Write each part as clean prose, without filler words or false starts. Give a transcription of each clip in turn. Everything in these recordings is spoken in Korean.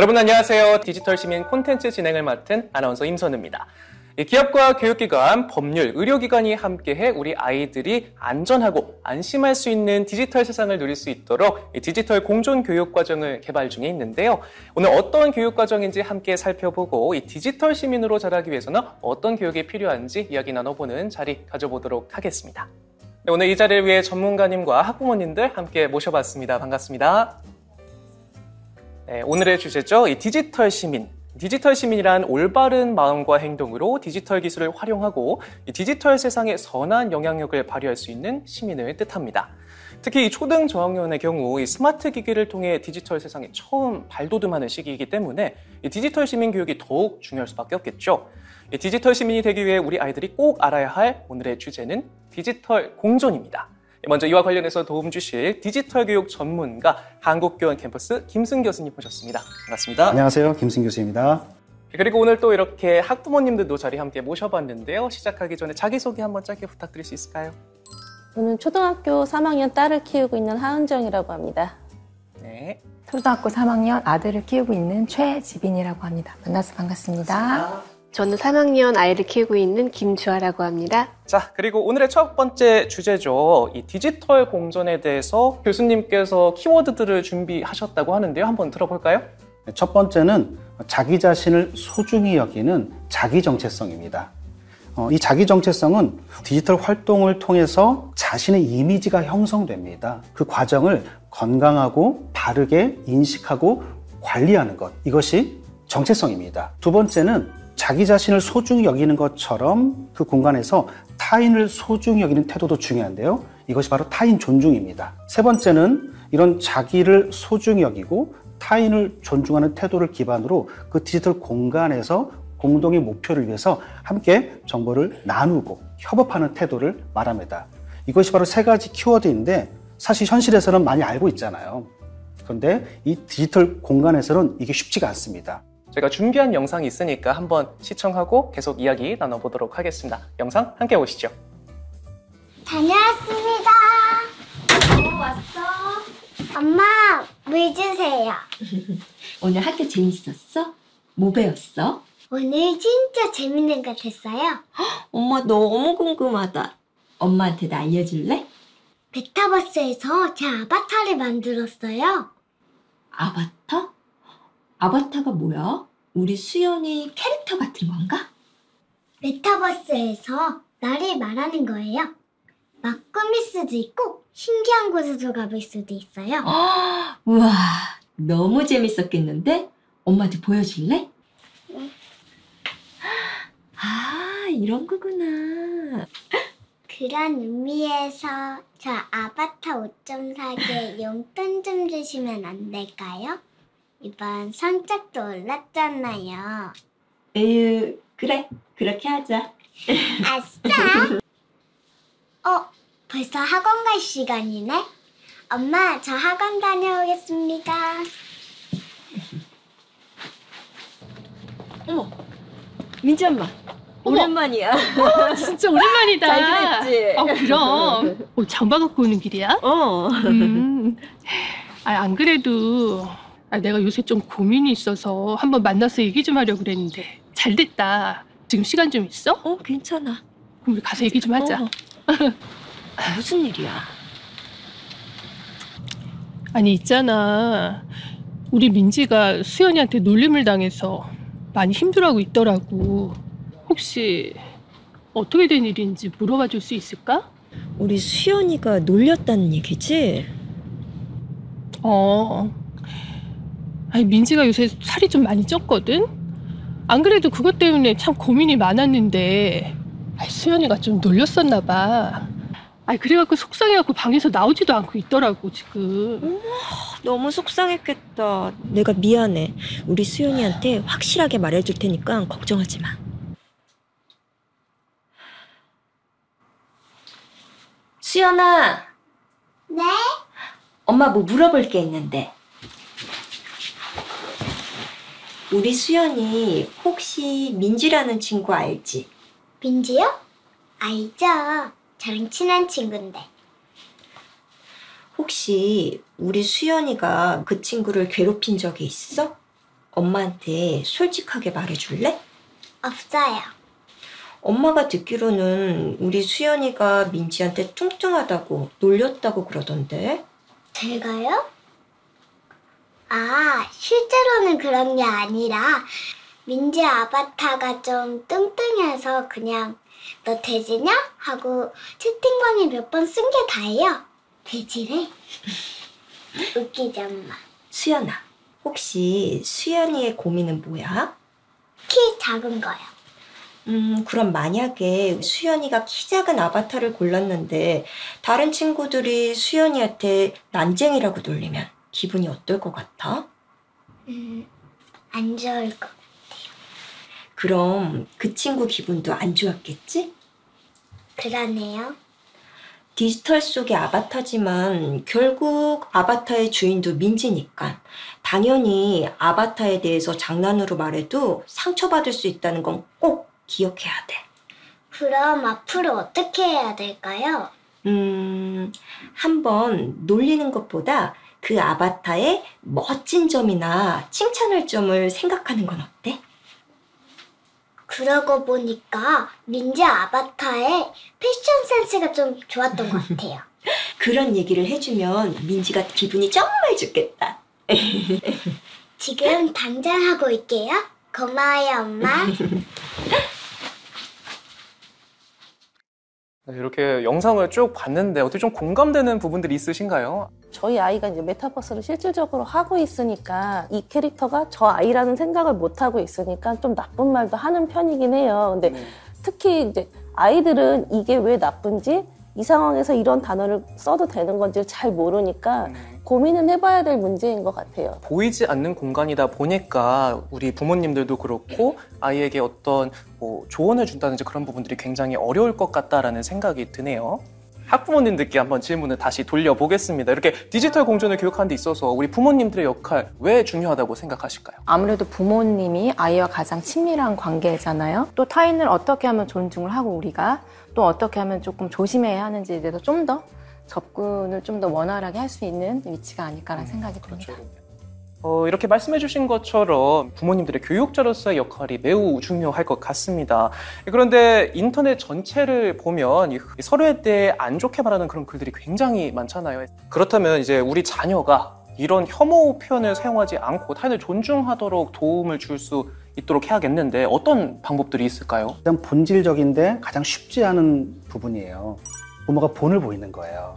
여러분 안녕하세요. 디지털 시민 콘텐츠 진행을 맡은 아나운서 임선우입니다. 기업과 교육기관, 법률, 의료기관이 함께해 우리 아이들이 안전하고 안심할 수 있는 디지털 세상을 누릴 수 있도록 디지털 공존 교육 과정을 개발 중에 있는데요. 오늘 어떤 교육 과정인지 함께 살펴보고 이 디지털 시민으로 자라기 위해서는 어떤 교육이 필요한지 이야기 나눠보는 자리 가져보도록 하겠습니다. 네, 오늘 이 자리를 위해 전문가님과 학부모님들 함께 모셔봤습니다. 반갑습니다. 네, 오늘의 주제죠. 이 디지털 시민. 디지털 시민이란 올바른 마음과 행동으로 디지털 기술을 활용하고 이 디지털 세상에 선한 영향력을 발휘할 수 있는 시민을 뜻합니다. 특히 이 초등 저학년의 경우 이 스마트 기기를 통해 디지털 세상에 처음 발돋움하는 시기이기 때문에 이 디지털 시민 교육이 더욱 중요할 수밖에 없겠죠. 이 디지털 시민이 되기 위해 우리 아이들이 꼭 알아야 할 오늘의 주제는 디지털 공존입니다. 먼저 이와 관련해서 도움 주실 디지털 교육 전문가 한국교원 캠퍼스 김승 교수님 모셨습니다. 반갑습니다. 안녕하세요. 김승 교수입니다. 그리고 오늘 또 이렇게 학부모님들도 자리 함께 모셔봤는데요. 시작하기 전에 자기소개 한번 짧게 부탁드릴 수 있을까요? 저는 초등학교 3학년 딸을 키우고 있는 하은정이라고 합니다. 네. 초등학교 3학년 아들을 키우고 있는 최지빈이라고 합니다. 만나서 반갑습니다. 저는 3학년 아이를 키우고 있는 김주아라고 합니다. 자, 그리고 오늘의 첫 번째 주제죠. 이 디지털 공존에 대해서 교수님께서 키워드들을 준비하셨다고 하는데요. 한번 들어볼까요? 첫 번째는 자기 자신을 소중히 여기는 자기 정체성입니다. 이 자기 정체성은 디지털 활동을 통해서 자신의 이미지가 형성됩니다. 그 과정을 건강하고 바르게 인식하고 관리하는 것, 이것이 정체성입니다. 두 번째는 자기 자신을 소중히 여기는 것처럼 그 공간에서 타인을 소중히 여기는 태도도 중요한데요. 이것이 바로 타인 존중입니다. 세 번째는 이런 자기를 소중히 여기고 타인을 존중하는 태도를 기반으로 그 디지털 공간에서 공동의 목표를 위해서 함께 정보를 나누고 협업하는 태도를 말합니다. 이것이 바로 세 가지 키워드인데 사실 현실에서는 많이 알고 있잖아요. 그런데 이 디지털 공간에서는 이게 쉽지가 않습니다. 저희가 준비한 영상이 있으니까 한번 시청하고 계속 이야기 나눠보도록 하겠습니다. 영상 함께 보시죠. 다녀왔습니다. 왔어? 엄마, 물 주세요. 오늘 학교 재밌었어? 뭐 배웠어? 오늘 진짜 재밌는 것 했어요. 엄마 너무 궁금하다. 엄마한테도 알려줄래? 메타버스에서 제 아바타를 만들었어요. 아바타? 아바타가 뭐야? 우리 수연이 캐릭터 같은 건가? 메타버스에서 나를 말하는 거예요. 막 꾸밀 수도 있고 신기한 곳으로 가볼 수도 있어요. 우와, 너무 재밌었겠는데? 엄마한테 보여줄래? 네. 아, 이런 거구나. 그런 의미에서 저 아바타 옷 좀 사게 용돈 좀 주시면 안 될까요? 이번 성적도 올랐잖아요. 에휴, 그래. 그렇게 하자. 아싸! 벌써 학원 갈 시간이네? 엄마, 저 학원 다녀오겠습니다. 어머, 민지 엄마. 오랜만이야. 진짜 오랜만이다. 잘 지냈지? 그럼. 장바 갖고 오는 길이야? 안 그래도 내가 요새 좀 고민이 있어서 한번 만나서 얘기 좀 하려고 그랬는데 잘 됐다. 지금 시간 좀 있어? 괜찮아. 그럼 우리 가서 얘기 좀 하자. 무슨 일이야? 아니 있잖아. 우리 민지가 수연이한테 놀림을 당해서 많이 힘들어하고 있더라고. 혹시 어떻게 된 일인지 물어봐 줄 수 있을까? 우리 수연이가 놀렸다는 얘기지? 아니 민지가 요새 살이 좀 많이 쪘거든? 안 그래도 그것 때문에 참 고민이 많았는데 수연이가 좀 놀렸었나 봐. 그래갖고 속상해갖고 방에서 나오지도 않고 있더라고 지금. 너무 속상했겠다. 내가 미안해. 우리 수연이한테 확실하게 말해줄 테니까 걱정하지 마. 수연아. 네? 엄마 뭐 물어볼 게 있는데. 우리 수연이 혹시 민지라는 친구 알지? 민지요? 알죠. 저랑 친한 친구인데. 혹시 우리 수연이가 그 친구를 괴롭힌 적이 있어? 엄마한테 솔직하게 말해줄래? 없어요. 엄마가 듣기로는 우리 수연이가 민지한테 뚱뚱하다고 놀렸다고 그러던데. 제가요? 아, 실제로는 그런 게 아니라 민지 아바타가 좀 뚱뚱해서 그냥 너 돼지냐? 하고 채팅방에 몇 번 쓴 게 다예요. 돼지래? 웃기지 엄마. 수연아, 혹시 수연이의 고민은 뭐야? 키 작은 거요. 그럼 만약에 수연이가 키 작은 아바타를 골랐는데 다른 친구들이 수연이한테 난쟁이라고 놀리면 기분이 어떨 것 같아? 안 좋을 거. 그럼 그 친구 기분도 안 좋았겠지? 그러네요. 디지털 속의 아바타지만 결국 아바타의 주인도 민지니까 당연히 아바타에 대해서 장난으로 말해도 상처받을 수 있다는 건 꼭 기억해야 돼. 그럼 앞으로 어떻게 해야 될까요? 한번 놀리는 것보다 그 아바타의 멋진 점이나 칭찬할 점을 생각하는 건 어때? 그러고 보니까 민지 아바타의 패션 센스가 좀 좋았던 것 같아요. 그런 얘기를 해주면 민지가 기분이 정말 좋겠다. 지금 당장 하고 있게요. 고마워요, 엄마. 이렇게 영상을 쭉 봤는데 어떻게 좀 공감되는 부분들이 있으신가요? 저희 아이가 이제 메타버스를 실질적으로 하고 있으니까 이 캐릭터가 저 아이라는 생각을 못 하고 있으니까 좀 나쁜 말도 하는 편이긴 해요. 근데 특히 이제 아이들은 이게 왜 나쁜지 이 상황에서 이런 단어를 써도 되는 건지 잘 모르니까 고민은 해봐야 될 문제인 것 같아요. 보이지 않는 공간이다 보니까 우리 부모님들도 그렇고 아이에게 어떤 조언을 준다든지 그런 부분들이 굉장히 어려울 것 같다라는 생각이 드네요. 학부모님들께 한번 질문을 다시 돌려보겠습니다. 이렇게 디지털 공존을 교육하는 데 있어서 우리 부모님들의 역할 왜 중요하다고 생각하실까요? 아무래도 부모님이 아이와 가장 친밀한 관계잖아요. 또 타인을 어떻게 하면 존중을 하고 우리가 또 어떻게 하면 조금 조심해야 하는지에 대해서 좀 더 접근을 좀 더 원활하게 할 수 있는 위치가 아닐까라는 생각이 듭니다. 이렇게 말씀해 주신 것처럼 부모님들의 교육자로서의 역할이 매우 중요할 것 같습니다. 그런데 인터넷 전체를 보면 서로에 대해 안 좋게 말하는 그런 글들이 굉장히 많잖아요. 그렇다면 이제 우리 자녀가 이런 혐오 표현을 사용하지 않고 타인을 존중하도록 도움을 줄 수 있도록 해야겠는데 어떤 방법들이 있을까요? 가장 본질적인데 가장 쉽지 않은 부분이에요. 부모가 본을 보이는 거예요.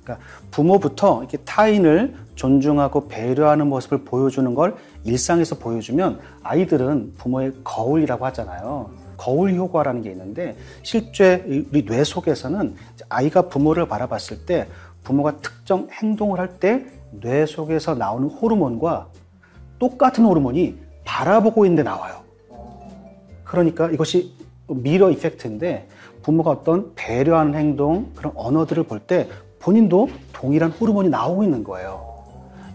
그러니까 부모부터 이렇게 타인을 존중하고 배려하는 모습을 보여주는 걸 일상에서 보여주면 아이들은 부모의 거울이라고 하잖아요. 거울 효과라는 게 있는데 실제 우리 뇌 속에서는 아이가 부모를 바라봤을 때 부모가 특정 행동을 할 때 뇌 속에서 나오는 호르몬과 똑같은 호르몬이 바라보고 있는데 나와요. 그러니까 이것이 미러 이펙트인데 부모가 어떤 배려하는 행동, 그런 언어들을 볼 때 본인도 동일한 호르몬이 나오고 있는 거예요.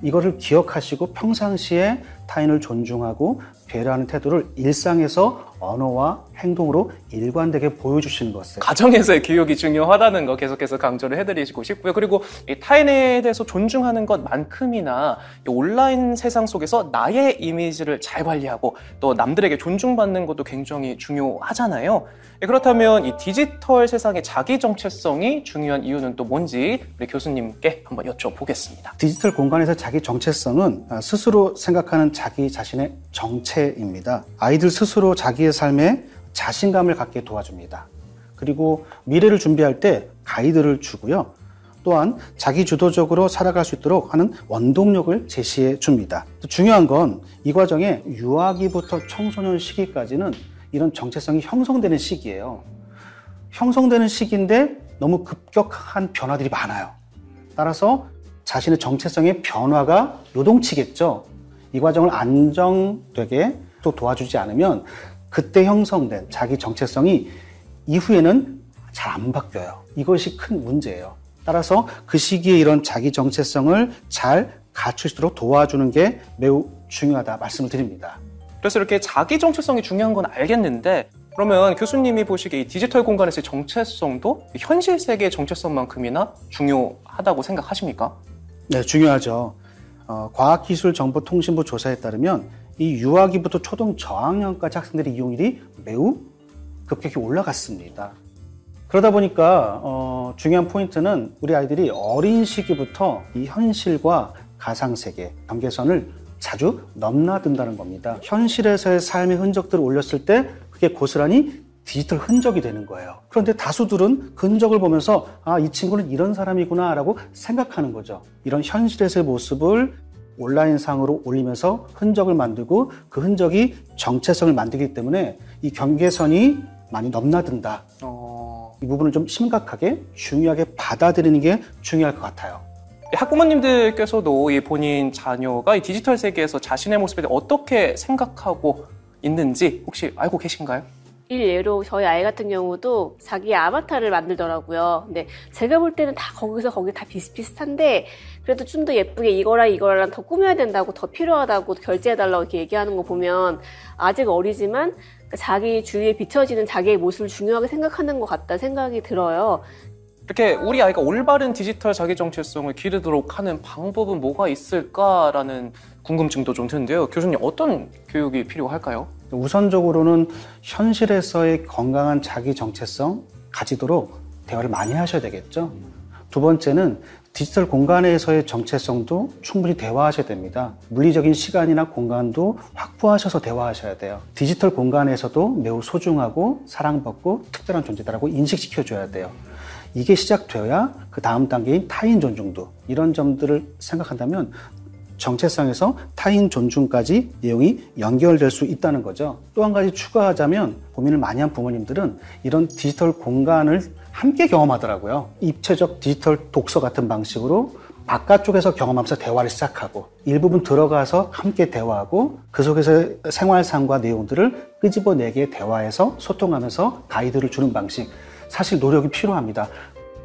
이거를 기억하시고 평상시에 타인을 존중하고 배려하는 태도를 일상에서 언어와 행동으로 일관되게 보여주시는 것을 가정에서의 교육이 중요하다는 거 계속해서 강조를 해드리고 싶고요. 그리고 이 타인에 대해서 존중하는 것만큼이나 이 온라인 세상 속에서 나의 이미지를 잘 관리하고 또 남들에게 존중받는 것도 굉장히 중요하잖아요. 그렇다면 이 디지털 세상의 자기 정체성이 중요한 이유는 또 뭔지 우리 교수님께 한번 여쭤보겠습니다. 디지털 공간에서 자기 정체성은 스스로 생각하는 자기 자신의 정체입니다. 아이들 스스로 자기의 삶에 자신감을 갖게 도와줍니다. 그리고 미래를 준비할 때 가이드를 주고요. 또한 자기 주도적으로 살아갈 수 있도록 하는 원동력을 제시해 줍니다. 중요한 건 이 과정에 유아기부터 청소년 시기까지는 이런 정체성이 형성되는 시기예요. 형성되는 시기인데 너무 급격한 변화들이 많아요. 따라서 자신의 정체성의 변화가 요동치겠죠. 이 과정을 안정되게 또 도와주지 않으면 그때 형성된 자기 정체성이 이후에는 잘 안 바뀌어요. 이것이 큰 문제예요. 따라서 그 시기에 이런 자기 정체성을 잘 갖출 수 있도록 도와주는 게 매우 중요하다 말씀을 드립니다. 그래서 이렇게 자기 정체성이 중요한 건 알겠는데 그러면 교수님이 보시기에 이 디지털 공간에서의 정체성도 현실 세계의 정체성만큼이나 중요하다고 생각하십니까? 네, 중요하죠. 과학기술정보통신부 조사에 따르면 이 유아기부터 초등 저학년까지 학생들의 이용률이 매우 급격히 올라갔습니다. 그러다 보니까 중요한 포인트는 우리 아이들이 어린 시기부터 이 현실과 가상세계, 경계선을 자주 넘나든다는 겁니다. 현실에서의 삶의 흔적들을 올렸을 때 그게 고스란히 디지털 흔적이 되는 거예요. 그런데 다수들은 그 흔적을 보면서 이 친구는 이런 사람이구나 라고 생각하는 거죠. 이런 현실에서의 모습을 온라인상으로 올리면서 흔적을 만들고 그 흔적이 정체성을 만들기 때문에 이 경계선이 많이 넘나든다. 이 부분을 좀 심각하게 중요하게 받아들이는 게 중요할 것 같아요. 학부모님들께서도 이 본인 자녀가 이 디지털 세계에서 자신의 모습에 대해 어떻게 생각하고 있는지 혹시 알고 계신가요? 일례로 저희 아이 같은 경우도 자기 아바타를 만들더라고요. 근데 제가 볼 때는 다 거기 다 비슷비슷한데 그래도 좀 더 예쁘게 이거랑 더 꾸며야 된다고, 더 필요하다고, 결제해달라고 이렇게 얘기하는 거 보면 아직 어리지만 자기 주위에 비춰지는 자기의 모습을 중요하게 생각하는 것 같다 생각이 들어요. 이렇게 우리 아이가 올바른 디지털 자기 정체성을 기르도록 하는 방법은 뭐가 있을까라는 궁금증도 좀 드는데요. 교수님, 어떤 교육이 필요할까요? 우선적으로는 현실에서의 건강한 자기 정체성 가지도록 대화를 많이 하셔야 되겠죠. 두 번째는 디지털 공간에서의 정체성도 충분히 대화하셔야 됩니다. 물리적인 시간이나 공간도 확보하셔서 대화하셔야 돼요. 디지털 공간에서도 매우 소중하고 사랑받고 특별한 존재다라고 인식시켜줘야 돼요. 이게 시작되어야 그 다음 단계인 타인 존중도, 이런 점들을 생각한다면 정체성에서 타인 존중까지 내용이 연결될 수 있다는 거죠. 또 한 가지 추가하자면 고민을 많이 한 부모님들은 이런 디지털 공간을 함께 경험하더라고요. 입체적 디지털 독서 같은 방식으로 바깥쪽에서 경험하면서 대화를 시작하고 일부분 들어가서 함께 대화하고 그 속에서 생활상과 내용들을 끄집어내게 대화해서 소통하면서 가이드를 주는 방식, 사실 노력이 필요합니다.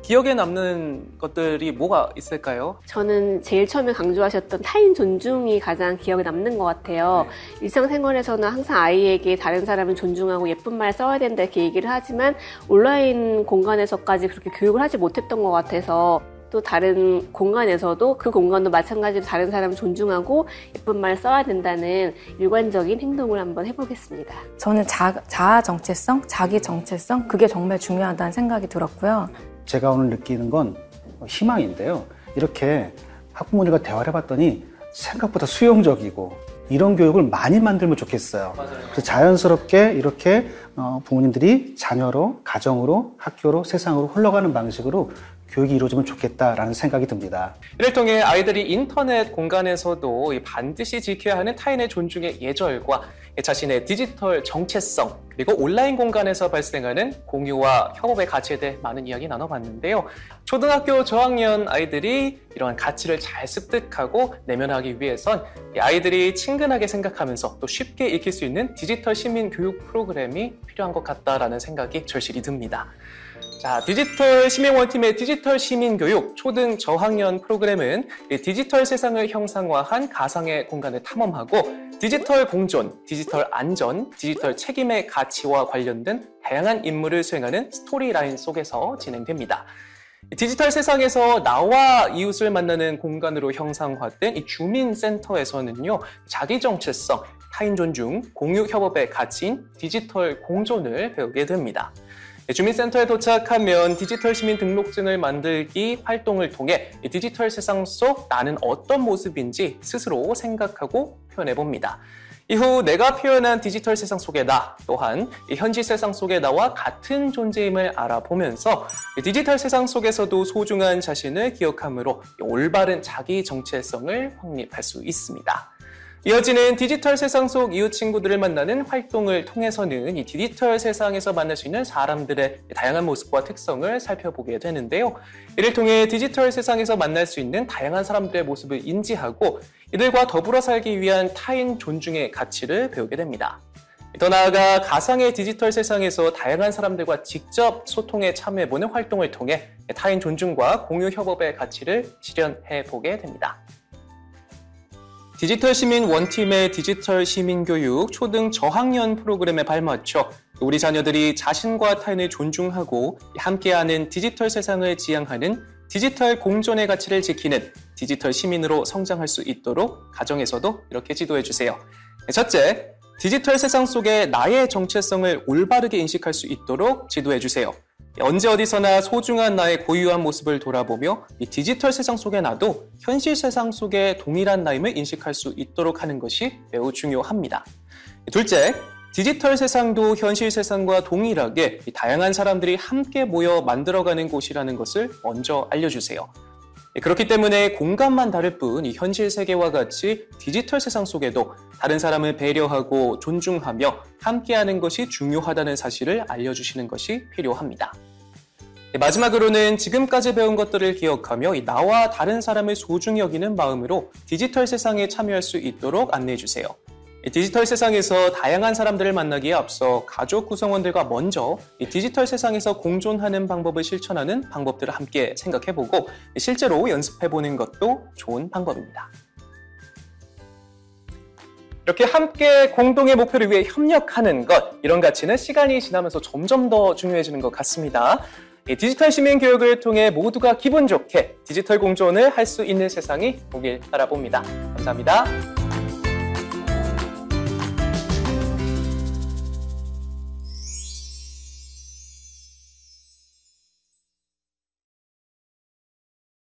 기억에 남는 것들이 뭐가 있을까요? 저는 제일 처음에 강조하셨던 타인 존중이 가장 기억에 남는 것 같아요. 네. 일상생활에서는 항상 아이에게 다른 사람을 존중하고 예쁜 말 써야 된다 이렇게 얘기를 하지만 온라인 공간에서까지 그렇게 교육을 하지 못했던 것 같아서 또 다른 공간에서도 그 공간도 마찬가지로 다른 사람을 존중하고 예쁜 말 써야 된다는 일관적인 행동을 한번 해보겠습니다. 저는 자아 정체성, 자기 정체성, 그게 정말 중요하다는 생각이 들었고요. 제가 오늘 느끼는 건 희망인데요. 이렇게 학부모님과 대화를 해봤더니 생각보다 수용적이고 이런 교육을 많이 만들면 좋겠어요. 맞아요. 그래서 자연스럽게 이렇게 부모님들이 자녀로, 가정으로, 학교로, 세상으로 흘러가는 방식으로 교육이 이루어지면 좋겠다라는 생각이 듭니다. 이를 통해 아이들이 인터넷 공간에서도 반드시 지켜야 하는 타인의 존중의 예절과 자신의 디지털 정체성, 그리고 온라인 공간에서 발생하는 공유와 협업의 가치에 대해 많은 이야기 나눠봤는데요. 초등학교 저학년 아이들이 이러한 가치를 잘 습득하고 내면하기 위해선 아이들이 친근하게 생각하면서 또 쉽게 익힐 수 있는 디지털 시민 교육 프로그램이 필요한 것 같다라는 생각이 절실히 듭니다. 자, 디지털 시민원팀의 디지털 시민교육 초등 저학년 프로그램은 디지털 세상을 형상화한 가상의 공간을 탐험하고 디지털 공존, 디지털 안전, 디지털 책임의 가치와 관련된 다양한 임무를 수행하는 스토리라인 속에서 진행됩니다. 디지털 세상에서 나와 이웃을 만나는 공간으로 형상화된 이 주민센터에서는요, 자기 정체성, 타인 존중, 공유 협업의 가치인 디지털 공존을 배우게 됩니다. 주민센터에 도착하면 디지털 시민 등록증을 만들기 활동을 통해 디지털 세상 속 나는 어떤 모습인지 스스로 생각하고 표현해봅니다. 이후 내가 표현한 디지털 세상 속의 나 또한 현실 세상 속의 나와 같은 존재임을 알아보면서 디지털 세상 속에서도 소중한 자신을 기억함으로 올바른 자기 정체성을 확립할 수 있습니다. 이어지는 디지털 세상 속 이웃 친구들을 만나는 활동을 통해서는 이 디지털 세상에서 만날 수 있는 사람들의 다양한 모습과 특성을 살펴보게 되는데요. 이를 통해 디지털 세상에서 만날 수 있는 다양한 사람들의 모습을 인지하고 이들과 더불어 살기 위한 타인 존중의 가치를 배우게 됩니다. 더 나아가 가상의 디지털 세상에서 다양한 사람들과 직접 소통에 참여해보는 활동을 통해 타인 존중과 공유 협업의 가치를 실현해보게 됩니다. 디지털 시민 원팀의 디지털 시민교육 초등 저학년 프로그램에 발맞춰 우리 자녀들이 자신과 타인을 존중하고 함께하는 디지털 세상을 지향하는 디지털 공존의 가치를 지키는 디지털 시민으로 성장할 수 있도록 가정에서도 이렇게 지도해 주세요. 첫째, 디지털 세상 속에 나의 정체성을 올바르게 인식할 수 있도록 지도해주세요. 언제 어디서나 소중한 나의 고유한 모습을 돌아보며 이 디지털 세상 속의 나도 현실 세상 속의 동일한 나임을 인식할 수 있도록 하는 것이 매우 중요합니다. 둘째, 디지털 세상도 현실 세상과 동일하게 다양한 사람들이 함께 모여 만들어가는 곳이라는 것을 먼저 알려주세요. 그렇기 때문에 공간만 다를 뿐 이 현실 세계와 같이 디지털 세상 속에도 다른 사람을 배려하고 존중하며 함께하는 것이 중요하다는 사실을 알려주시는 것이 필요합니다. 마지막으로는 지금까지 배운 것들을 기억하며 나와 다른 사람을 소중히 여기는 마음으로 디지털 세상에 참여할 수 있도록 안내해주세요. 디지털 세상에서 다양한 사람들을 만나기에 앞서 가족 구성원들과 먼저 이 디지털 세상에서 공존하는 방법을 실천하는 방법들을 함께 생각해보고 실제로 연습해보는 것도 좋은 방법입니다. 이렇게 함께 공동의 목표를 위해 협력하는 것, 이런 가치는 시간이 지나면서 점점 더 중요해지는 것 같습니다. 디지털 시민 교육을 통해 모두가 기분 좋게 디지털 공존을 할 수 있는 세상이 오길 바라봅니다. 감사합니다.